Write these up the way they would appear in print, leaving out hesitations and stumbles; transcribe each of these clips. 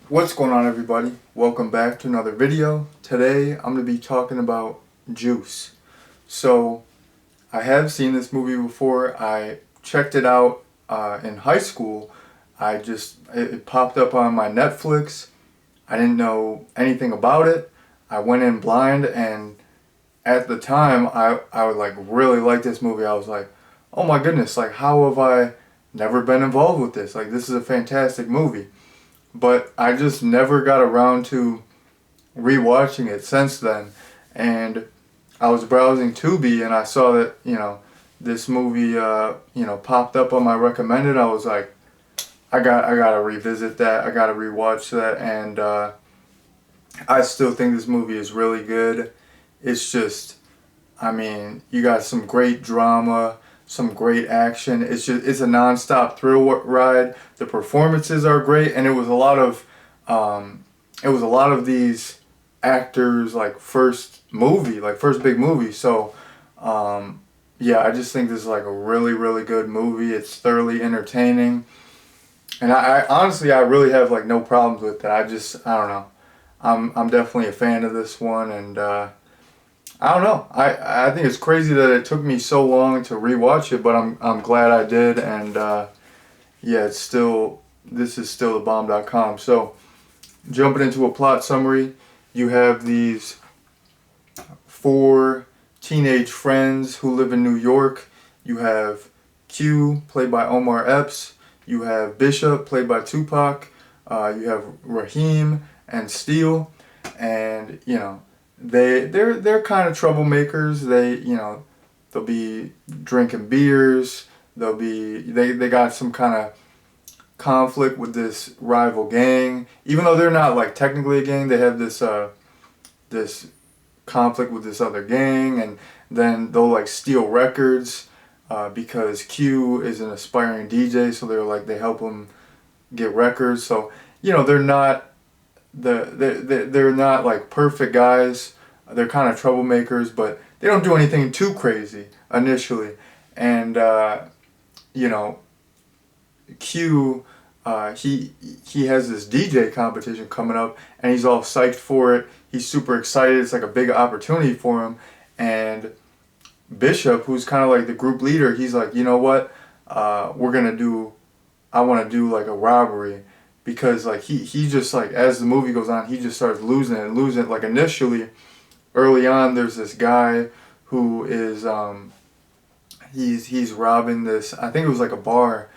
What's going on, everybody? Welcome back to another video. Today I'm going to be talking about Juice. So I have seen this movie before. I checked it out in high school. It popped up on my Netflix. I didn't know anything about it. I went in blind, and at the time I would like really like this movie. I was like, oh my goodness, like how have I never been involved with this? Like, this is a fantastic movie. But I just never got around to rewatching it since then. And I was browsing Tubi, and I saw that, this movie, popped up on my recommended. I was like, I gotta revisit that. I gotta rewatch that. And I still think this movie is really good. It's just, I mean, you got some great drama, some great action. It's a nonstop thrill ride. The performances are great, and it was a lot of these actors like first big movie. So yeah, I just think this is like a really good movie. It's thoroughly entertaining, and I honestly I really have like no problems with it. I don't know. I'm definitely a fan of this one, and I don't know. I think it's crazy that it took me so long to rewatch it, but I'm glad I did, and yeah, this is still the bomb.com. So jumping into a plot summary, you have these four teenage friends who live in New York. You have Q, played by Omar Epps. You have Bishop, played by Tupac. You have Raheem and Steele, and they're kind of troublemakers. They'll be drinking beers. They got some kind of conflict with this rival gang. Even though they're not like technically a gang, they have this conflict with this other gang, and then they'll like steal records because Q is an aspiring DJ, so they help him get records. So they're not they're not like perfect guys. They're kind of troublemakers, but they don't do anything too crazy initially. And you know, Q, he has this DJ competition coming up, and he's all psyched for it. He's super excited. It's like a big opportunity for him. And Bishop, who's kind of like the group leader, he's like, you know what? We're gonna do. I want to do like a robbery, because like he just like as the movie goes on, he just starts losing it and losing it. Like initially, early on, there's this guy who is he's robbing this. I think it was like a bar.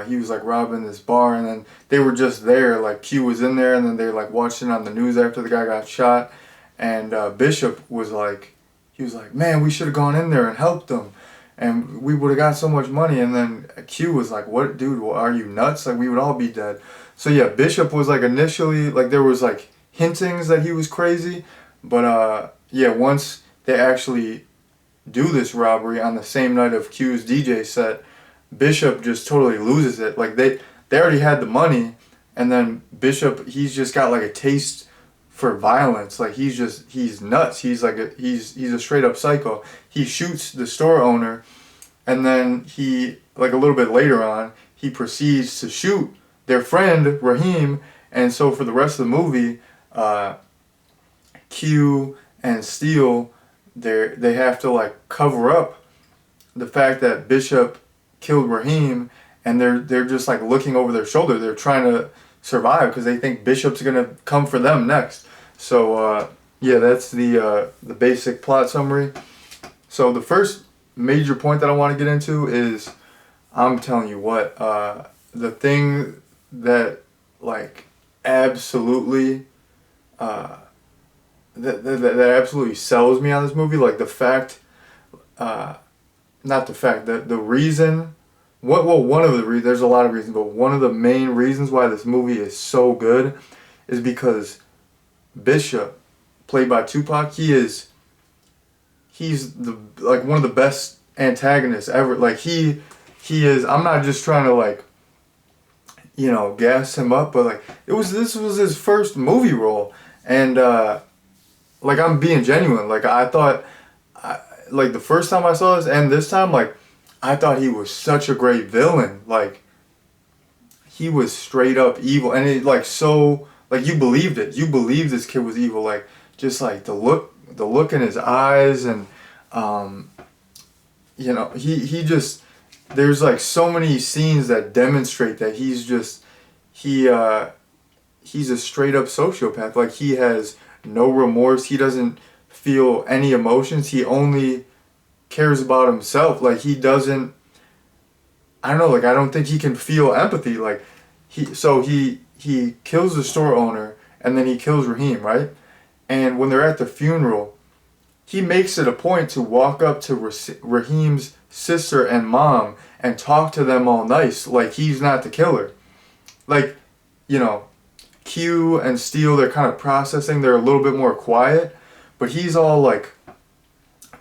He was like robbing this bar, and then they were just there. Like Q was in there, and then they like watching on the news after the guy got shot. And Bishop was like, he was like, man, we should have gone in there and helped them, and we would have got so much money. And then Q was like, what, dude? Well, are you nuts? Like we would all be dead. So yeah, Bishop was like initially like there was like hintings that he was crazy, but yeah, once they actually do this robbery on the same night of Q's DJ set, Bishop just totally loses it. Like they already had the money, and then Bishop, he's just got like a taste for violence. Like he's nuts. He's a straight up psycho. He shoots the store owner, and then he like a little bit later on, he proceeds to shoot their friend Raheem. And so for the rest of the movie, Q and Steele, they have to like cover up the fact that Bishop killed Raheem, and they're just like looking over their shoulder. They're trying to survive because they think Bishop's gonna come for them next. So yeah, that's the basic plot summary. So the first major point that I want to get into is, I'm telling you what, the thing that like absolutely uh, that absolutely sells me on this movie, like the fact, not the fact that the reason, one of the reasons, there's a lot of reasons, but one of the main reasons why this movie is so good is because Bishop, played by Tupac, he's the like one of the best antagonists ever. Like he is. I'm not just trying to like gas him up, but like this was his first movie role, and like I'm being genuine. Like I thought, like the first time I saw this and this time, like I thought he was such a great villain. Like he was straight up evil, and it like so like you believed it. You believed this kid was evil. Like just like the look in his eyes, and um, he just there's like so many scenes that demonstrate that he he's a straight up sociopath. Like he has no remorse. He doesn't feel any emotions. He only cares about himself. Like he doesn't. I don't know. Like I don't think he can feel empathy. Like he kills the store owner and then he kills Raheem, right? And when they're at the funeral, he makes it a point to walk up to Raheem's sister and mom and talk to them all nice, like he's not the killer. Like, you know, Q and Steele, they're kind of processing. They're a little bit more quiet, but he's all like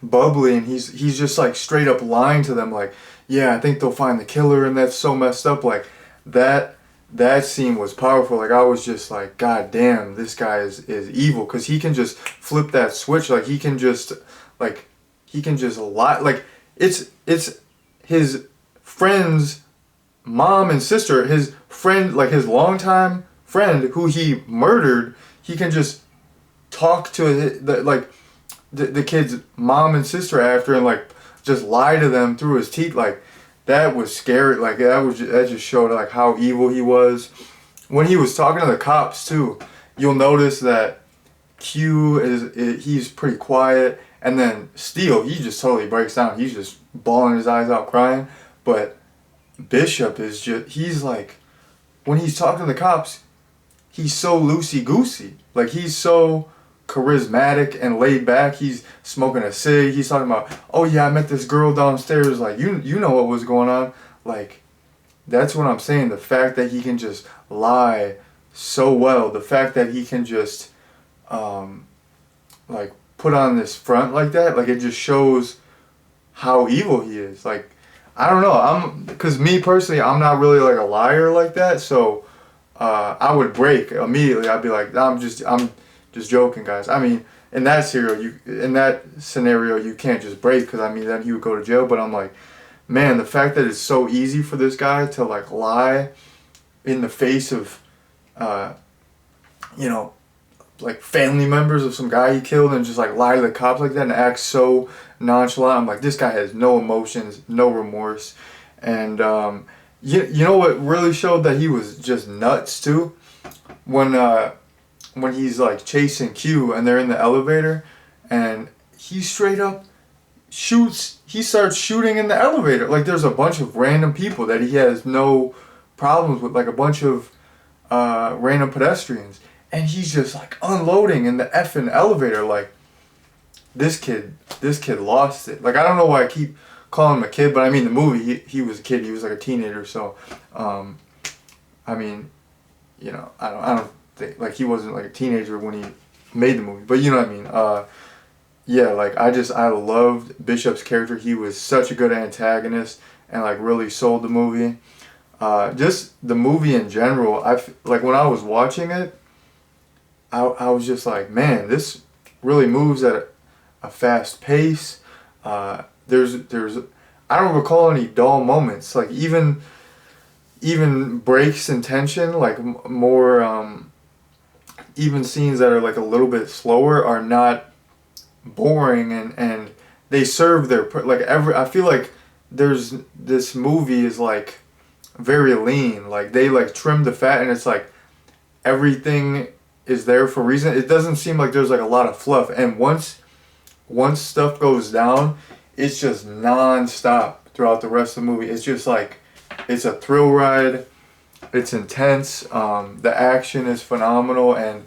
bubbly, and he's just like straight up lying to them. Like, yeah, I think they'll find the killer, and that's so messed up. Like that that scene was powerful. Like I was just like, God damn, this guy is evil, because he can just flip that switch. Like like he can just lie. Like it's his friend's mom and sister, his friend, like his longtime friend who he murdered. He can just talk to the kid's mom and sister after, and like just lie to them through his teeth. Like that was scary. Like that just showed like how evil he was. When he was talking to the cops too, you'll notice that he's pretty quiet, and then Steele, he just totally breaks down. He's just bawling his eyes out crying. But Bishop is just, he's like, when he's talking to the cops, he's so loosey goosey. Like he's so charismatic and laid back. He's smoking a cig. He's talking about, oh yeah, I met this girl downstairs. Like you know what was going on. Like that's what I'm saying. The fact that he can just lie so well. The fact that he can just like put on this front like that. Like it just shows how evil he is. Like I don't know. Because me personally, I'm not really like a liar like that. So I would break immediately. I'd be like, I'm just joking, guys. I mean, in that scenario, you can't just break, because I mean then he would go to jail. But I'm like, man, the fact that it's so easy for this guy to like lie in the face of, you know, like family members of some guy he killed, and just like lie to the cops like that and act so nonchalant. I'm like, this guy has no emotions, no remorse. And you know what really showed that he was just nuts too? When he's like chasing Q and they're in the elevator, and he straight up he starts shooting in the elevator. Like there's a bunch of random people that he has no problems with, like a bunch of random pedestrians, and he's just like unloading in the effing elevator. Like this kid lost it. Like I don't know why I keep calling him a kid, but I mean the movie he was a kid. He was like a teenager. So I mean, you know, I don't think, like he wasn't like a teenager when he made the movie, but you know what I mean. Yeah, like I loved Bishop's character. He was such a good antagonist, and like really sold the movie. Just the movie in general, like when I was watching it, I was just like, man, this really moves at a fast pace. There's I don't recall any dull moments. Like even breaks in tension, like more even scenes that are like a little bit slower are not boring, and they serve their like I feel like this movie is like very lean. Like they like trim the fat, and it's like everything is there for a reason. It doesn't seem like there's like a lot of fluff, and once stuff goes down, it's just non-stop throughout the rest of the movie. It's just like it's a thrill ride. It's intense. The action is phenomenal, and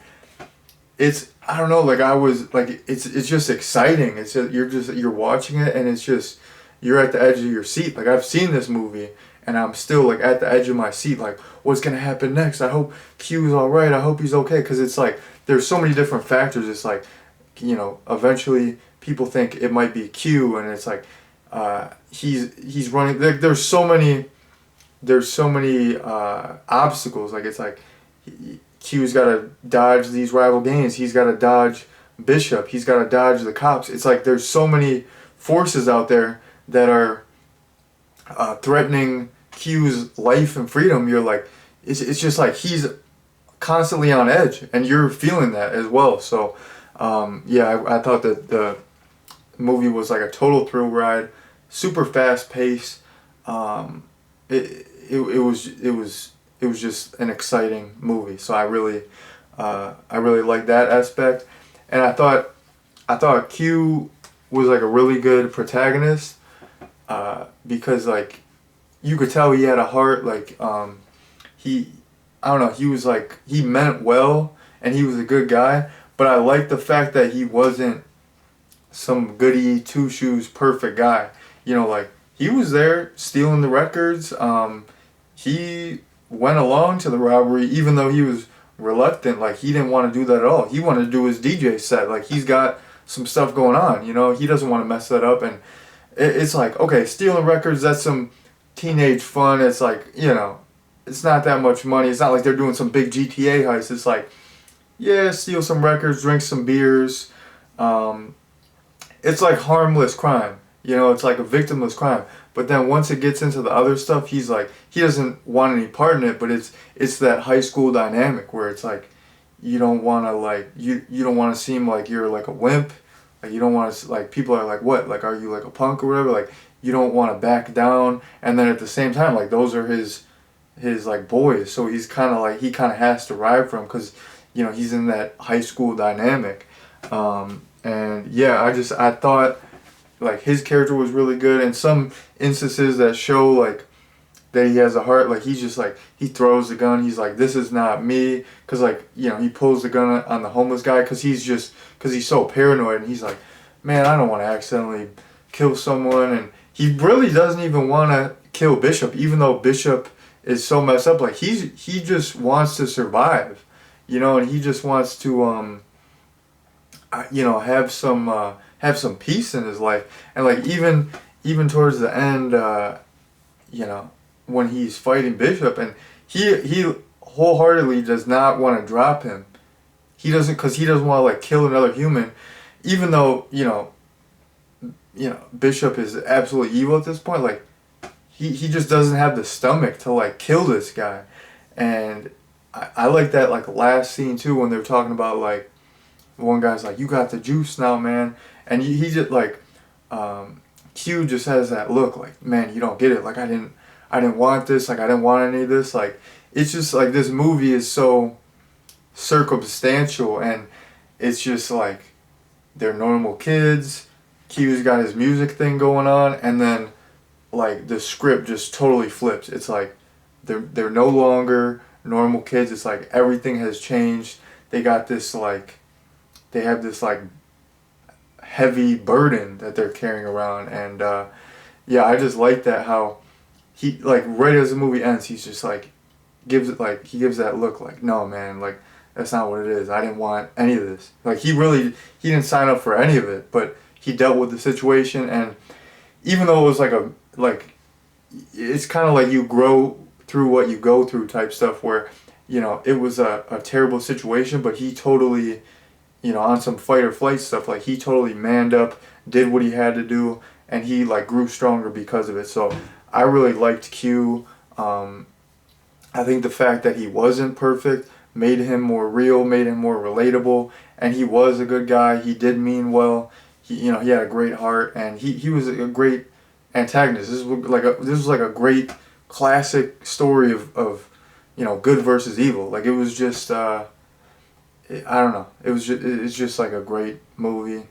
it's, I don't know, like I was like, it's just exciting. You're watching it, and it's just, you're at the edge of your seat. Like I've seen this movie, and I'm still like at the edge of my seat. Like what's gonna happen next? I hope Q's all right. I hope he's okay. Because it's like there's so many different factors. It's like, you know, eventually people think it might be Q, and it's like he's running. There's so many obstacles. Like it's like Q's got to dodge these rival gangs. He's got to dodge Bishop. He's got to dodge the cops. It's like there's so many forces out there that are threatening Q's life and freedom. You're like, it's just like he's constantly on edge, and you're feeling that as well. So yeah, I thought that the movie was like a total thrill ride, super fast pace. Um, it was just an exciting movie. So I really liked that aspect, and I thought Q was like a really good protagonist because like you could tell he had a heart. Like he I don't know, he was like he meant well and he was a good guy, but I like the fact that he wasn't some goody two shoes perfect guy. You know, like he was there stealing the records. He went along to the robbery even though he was reluctant. Like he didn't want to do that at all. He wanted to do his DJ set. Like he's got some stuff going on. You know, he doesn't want to mess that up. And it's like, okay, stealing records, that's some teenage fun. It's like, you know, it's not that much money. It's not like they're doing some big GTA heist. It's like, yeah, steal some records, drink some beers. Um, it's like harmless crime. You know, it's like a victimless crime. But then once it gets into the other stuff, he's like he doesn't want any part in it. But it's that high school dynamic where it's like you don't want to like you don't want to seem like you're like a wimp. Like you don't want to like people are like what like are you like a punk or whatever like you don't want to back down. And then at the same time like those are his like boys. So he's kind of like he kind of has to ride for him because you know he's in that high school dynamic. And yeah, I thought like his character was really good, and some instances that show like that he has a heart. Like he's just like he throws the gun. He's like, this is not me, because like you know he pulls the gun on the homeless guy because he's so paranoid, and he's like, man, I don't want to accidentally kill someone, and he really doesn't even want to kill Bishop, even though Bishop is so messed up. Like he just wants to survive, you know, and he just wants to you know have some peace in his life, and like even towards the end, you know, when he's fighting Bishop, and he wholeheartedly does not want to drop him. He doesn't because he doesn't want to like kill another human, even though you know Bishop is absolutely evil at this point. Like he just doesn't have the stomach to like kill this guy, and I like that like last scene too when they're talking about like one guy's like you got the juice now, man, and he just like Q just has that look like, man, you don't get it. Like I didn't want this. Like I didn't want any of this. Like it's just like this movie is so circumstantial, and it's just like they're normal kids. Q's got his music thing going on, and then like the script just totally flips. It's like they're no longer normal kids. It's like everything has changed. They got this like they have this like heavy burden that they're carrying around, and yeah, I just like that how he like right as the movie ends, he's just like gives it like he gives that look like, no man, like that's not what it is. I didn't want any of this. Like he didn't sign up for any of it, but he dealt with the situation, and even though it was like a like it's kind of like you grow through what you go through type stuff where you know it was a terrible situation, but he totally you know on some fight or flight stuff like he totally manned up, did what he had to do, and he like grew stronger because of it. So I really liked Q. I think the fact that he wasn't perfect made him more real, made him more relatable, and he was a good guy. He did mean well. He he had a great heart, and he was a great antagonist. This was like a great classic story of you know good versus evil. Like it was just I don't know. It's just like a great movie.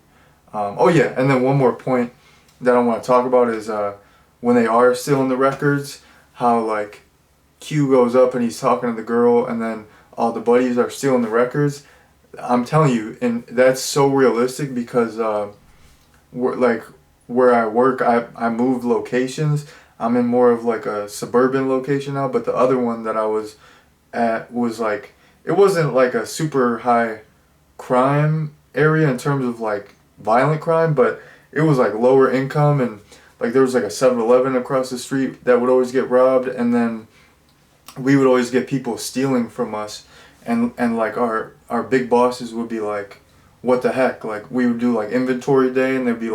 Oh yeah, and then one more point that I want to talk about is when they are stealing the records, how like Q goes up and he's talking to the girl, and then all the buddies are stealing the records. I'm telling you, and that's so realistic because like where I work, I moved locations. I'm in more of like a suburban location now, but the other one that I was at was like it wasn't like a super high crime area in terms of like violent crime, but it was like lower income, and like there was like a 7-Eleven across the street that would always get robbed, and then we would always get people stealing from us, and like our big bosses would be like, what the heck, like we would do like inventory day, and they'd be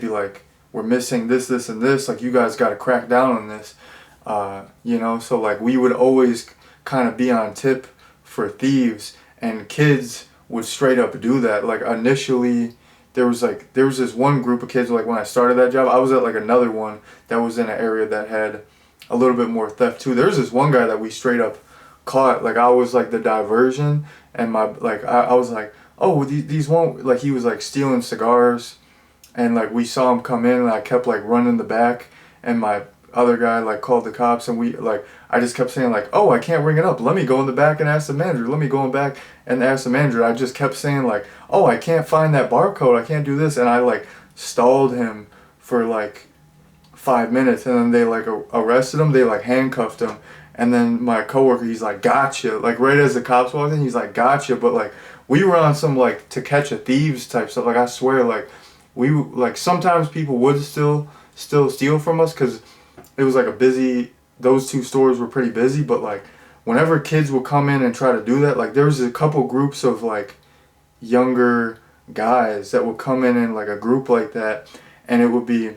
like we're missing this and this, like you guys got to crack down on this, you know. So like we would always kind of be on tip for thieves, and kids would straight up do that. Like initially, there was this one group of kids. Like when I started that job, I was at like another one that was in an area that had a little bit more theft too. There was this one guy that we straight up caught. Like I was like the diversion, and I was like, oh, these won't, like he was like stealing cigars, and like we saw him come in, and I kept like running the back, and my other guy like called the cops, and I just kept saying like, oh, I can't ring it up, let me go in the back and ask the manager, let me go in back and ask the manager. I just kept saying like, oh, I can't find that barcode, I can't do this, and I like stalled him for like 5 minutes, and then they like arrested him, they like handcuffed him, and then my coworker, he's like, gotcha, like right as the cops walked in, he's like, gotcha. But like we were on some like to catch a thieves type stuff. Like I swear, like we like sometimes people would still steal from us because it was like a busy, those two stores were pretty busy. But like whenever kids would come in and try to do that, like there was a couple groups of like younger guys that would come in like a group like that, and it would be,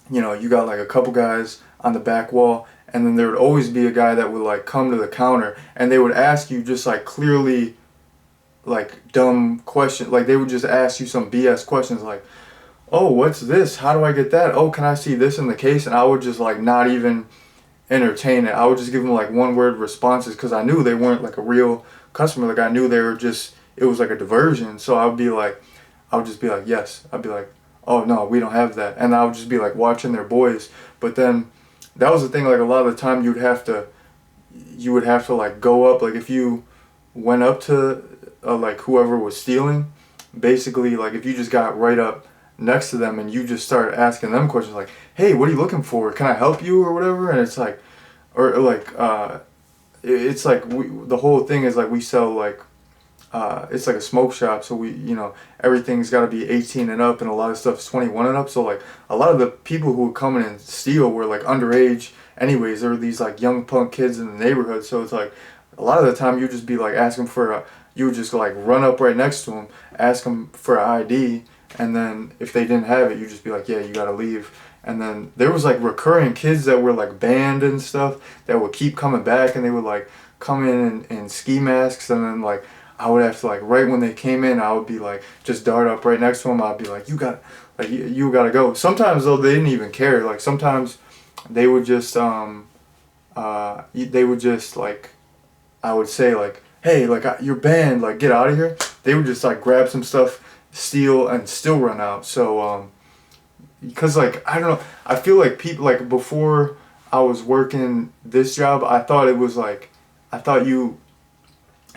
you know, you got like a couple guys on the back wall, and then there would always be a guy that would like come to the counter, and they would ask you just like clearly like dumb questions. Like they would just ask you some BS questions like, oh, what's this, how do I get that, oh, can I see this in the case? And I would just like not even entertain it. I would just give them like one word responses because I knew they weren't like a real customer. Like I knew they were just, it was like a diversion. So I would just be like, yes. I'd be like, oh no, we don't have that. And I would just be like watching their boys. But then that was the thing, like a lot of the time you would have to like go up, like if you went up to like whoever was stealing, basically like if you just got right up next to them and you just started asking them questions like, hey, what are you looking for, can I help you or whatever, and it's like, or like it's like the whole thing is like we sell like it's like a smoke shop, so we, you know, everything's got to be 18 and up, and a lot of stuff is 21 and up. So like a lot of the people who would come in and steal were like underage anyways. There were these like young punk kids in the neighborhood, so it's like a lot of the time you just be like asking for you would just like run up right next to them, ask them for an ID, and then if they didn't have it, you just be like, yeah, you gotta leave. And then there was like recurring kids that were like banned and stuff that would keep coming back, and they would like come in ski masks, and then like I would have to like right when they came in, I would be like just dart up right next to them. I'd be like, you got, like you gotta go. Sometimes though they didn't even care. Like sometimes they would just they would just like, I would say like, hey, like you're banned, like get out of here. They would just like grab some stuff, steal, and still run out. So because like I don't know, I feel like people like before I was working this job, I thought it was like, I thought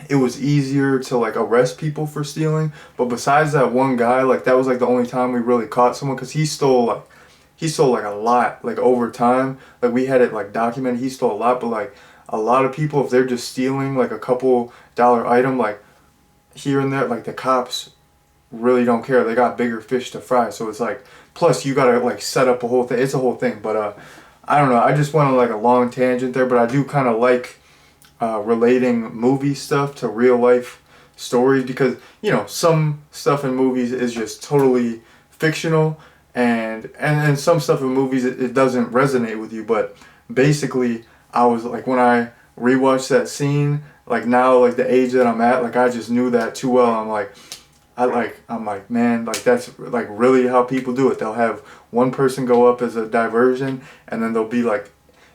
it was easier to like arrest people for stealing. But besides that one guy, like that was like the only time we really caught someone, because he stole like a lot, like over time, like we had it like documented, he stole a lot. But like a lot of people, if they're just stealing like a couple dollar item like here and there, like the cops really don't care, they got bigger fish to fry. So it's like, plus you gotta like set up a whole thing, it's a whole thing. But I don't know, I just went on like a long tangent there, but I do kind of like relating movie stuff to real life stories, because you know some stuff in movies is just totally fictional, and some stuff in movies it doesn't resonate with you. But basically I was like, when I rewatched that scene, like now, like the age that I'm at, like I just knew that too well. I'm like, man, like that's like really how people do it. They'll have one person go up as a diversion, and then they'll be like,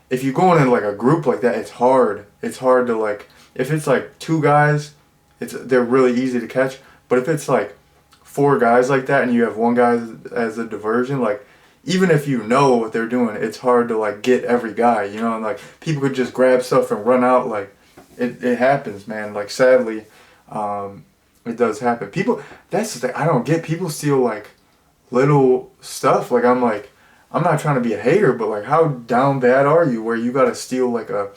if you're going in like a group like that, it's hard. It's hard to like, if it's like two guys, they're really easy to catch. But if it's like four guys like that, and you have one guy as a diversion, like even if you know what they're doing, it's hard to like get every guy, you know. And like people could just grab stuff and run out. Like it happens, man. Like sadly, it does happen. People, that's the thing I don't get. People steal like little stuff. Like I'm not trying to be a hater, but like how down bad are you where you gotta steal like a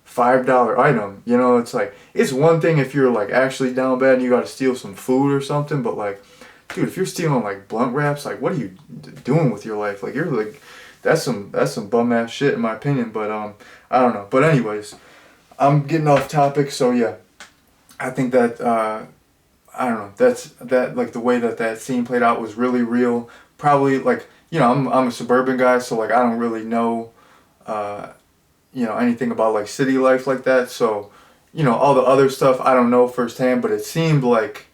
$5 item? You know, it's like, it's one thing if you're like actually down bad and you gotta steal some food or something, but like, dude, if you're stealing like blunt wraps, like what are you doing with your life? Like you're like, that's some bum ass shit in my opinion. But I don't know. But anyways, I'm getting off topic. So yeah, I think that I don't know. That like the way that scene played out was really real. Probably like, you know, I'm a suburban guy, so like I don't really know you know anything about like city life like that. So all the other stuff I don't know firsthand, but it seemed like,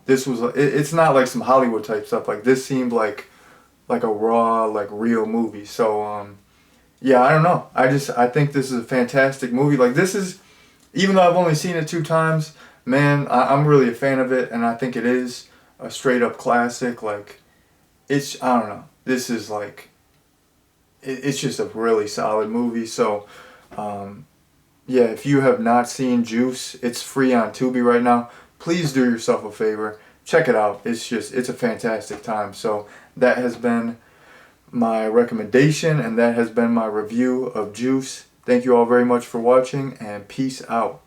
this was, it's not like some Hollywood type stuff. Like this seemed like a raw, like real movie. So, yeah, I don't know. I think this is a fantastic movie. Like this is, even though I've only seen it 2 times, man, I'm really a fan of it, and I think it is a straight up classic. Like I don't know. This is like, it's just a really solid movie. So, um, yeah, if you have not seen Juice, it's free on Tubi right now. Please do yourself a favor. Check it out. It's a fantastic time. So that has been my recommendation, and that has been my review of Juice. Thank you all very much for watching, and peace out.